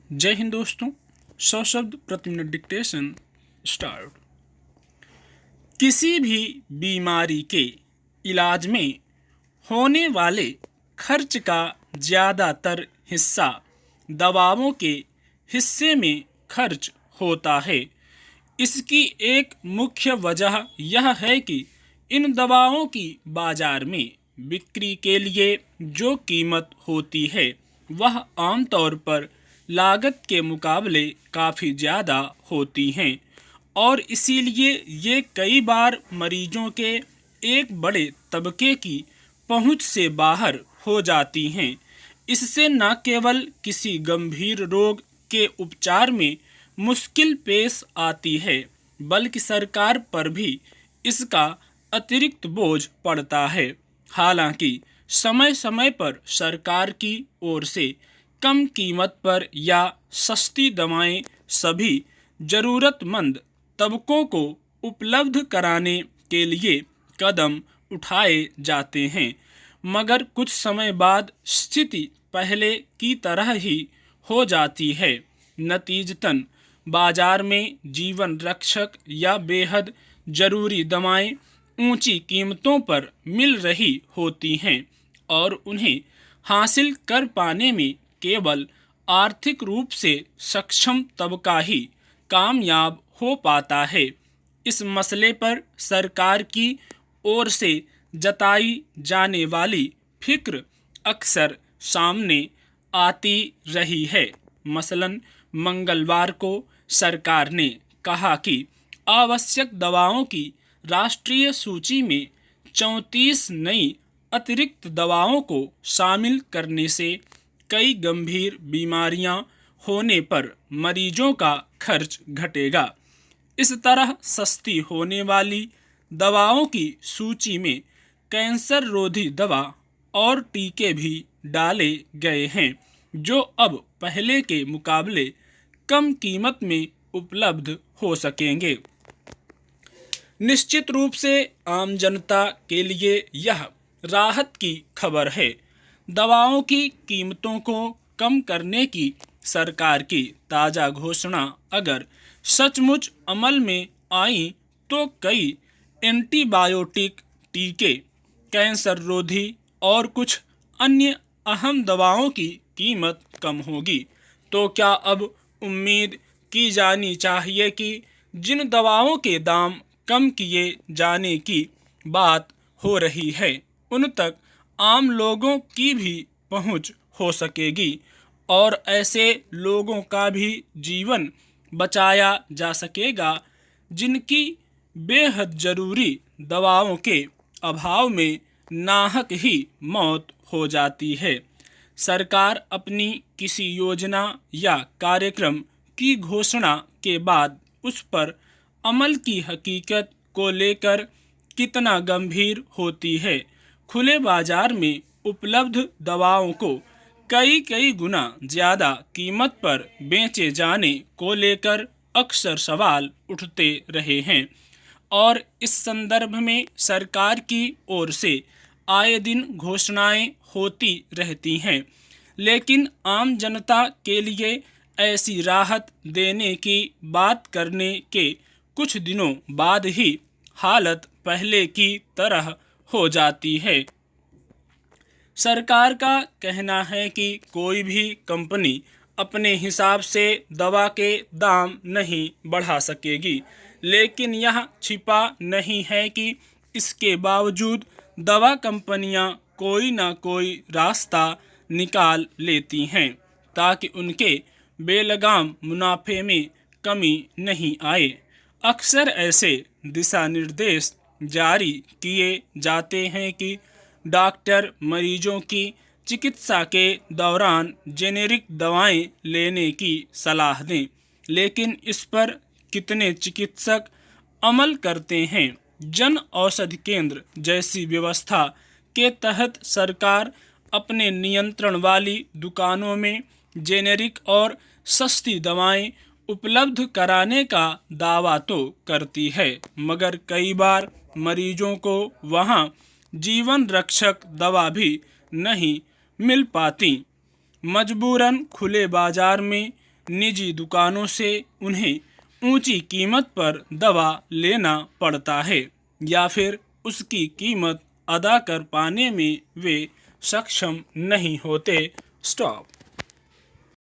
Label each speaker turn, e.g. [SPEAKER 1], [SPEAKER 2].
[SPEAKER 1] जय हिंद दोस्तों। 100 शब्द प्रति मिनट डिक्टेशन स्टार्ट। किसी भी बीमारी के इलाज में होने वाले खर्च का ज़्यादातर हिस्सा दवाओं के हिस्से में खर्च होता है। इसकी एक मुख्य वजह यह है कि इन दवाओं की बाजार में बिक्री के लिए जो कीमत होती है वह आमतौर पर लागत के मुकाबले काफ़ी ज़्यादा होती हैं और इसीलिए ये कई बार मरीजों के एक बड़े तबके की पहुंच से बाहर हो जाती हैं। इससे न केवल किसी गंभीर रोग के उपचार में मुश्किल पेश आती है बल्कि सरकार पर भी इसका अतिरिक्त बोझ पड़ता है। हालांकि समय समय पर सरकार की ओर से कम कीमत पर या सस्ती दवाएं सभी ज़रूरतमंद तबकों को उपलब्ध कराने के लिए कदम उठाए जाते हैं, मगर कुछ समय बाद स्थिति पहले की तरह ही हो जाती है। नतीजतन बाजार में जीवन रक्षक या बेहद ज़रूरी दवाएं ऊंची कीमतों पर मिल रही होती हैं और उन्हें हासिल कर पाने में केवल आर्थिक रूप से सक्षम तबका ही कामयाब हो पाता है। इस मसले पर सरकार की ओर से जताई जाने वाली फिक्र अक्सर सामने आती रही है। मसलन मंगलवार को सरकार ने कहा कि आवश्यक दवाओं की राष्ट्रीय सूची में 34 नई अतिरिक्त दवाओं को शामिल करने से कई गंभीर बीमारियां होने पर मरीजों का खर्च घटेगा। इस तरह सस्ती होने वाली दवाओं की सूची में कैंसर रोधी दवा और टीके भी डाले गए हैं जो अब पहले के मुकाबले कम कीमत में उपलब्ध हो सकेंगे। निश्चित रूप से आम जनता के लिए यह राहत की खबर है। दवाओं की कीमतों को कम करने की सरकार की ताज़ा घोषणा अगर सचमुच अमल में आई तो कई एंटीबायोटिक, टीके, कैंसर रोधी और कुछ अन्य अहम दवाओं की कीमत कम होगी। तो क्या अब उम्मीद की जानी चाहिए कि जिन दवाओं के दाम कम किए जाने की बात हो रही है उन तक आम लोगों की भी पहुंच हो सकेगी और ऐसे लोगों का भी जीवन बचाया जा सकेगा जिनकी बेहद ज़रूरी दवाओं के अभाव में नाहक ही मौत हो जाती है। सरकार अपनी किसी योजना या कार्यक्रम की घोषणा के बाद उस पर अमल की हकीकत को लेकर कितना गंभीर होती है। खुले बाजार में उपलब्ध दवाओं को कई गुना ज़्यादा कीमत पर बेचे जाने को लेकर अक्सर सवाल उठते रहे हैं और इस संदर्भ में सरकार की ओर से आए दिन घोषणाएं होती रहती हैं, लेकिन आम जनता के लिए ऐसी राहत देने की बात करने के कुछ दिनों बाद ही हालत पहले की तरह हो जाती है। सरकार का कहना है कि कोई भी कंपनी अपने हिसाब से दवा के दाम नहीं बढ़ा सकेगी, लेकिन यह छिपा नहीं है कि इसके बावजूद दवा कंपनियां कोई ना कोई रास्ता निकाल लेती हैं ताकि उनके बेलगाम मुनाफे में कमी नहीं आए। अक्सर ऐसे दिशा निर्देश जारी किए जाते हैं कि डॉक्टर मरीजों की चिकित्सा के दौरान जेनेरिक दवाएं लेने की सलाह दें, लेकिन इस पर कितने चिकित्सक अमल करते हैं? जन औषधि केंद्र जैसी व्यवस्था के तहत सरकार अपने नियंत्रण वाली दुकानों में जेनेरिक और सस्ती दवाएं उपलब्ध कराने का दावा तो करती है, मगर कई बार मरीजों को वहां जीवन रक्षक दवा भी नहीं मिल पाती। मजबूरन खुले बाजार में निजी दुकानों से उन्हें ऊंची कीमत पर दवा लेना पड़ता है या फिर उसकी कीमत अदा कर पाने में वे सक्षम नहीं होते। स्टॉप।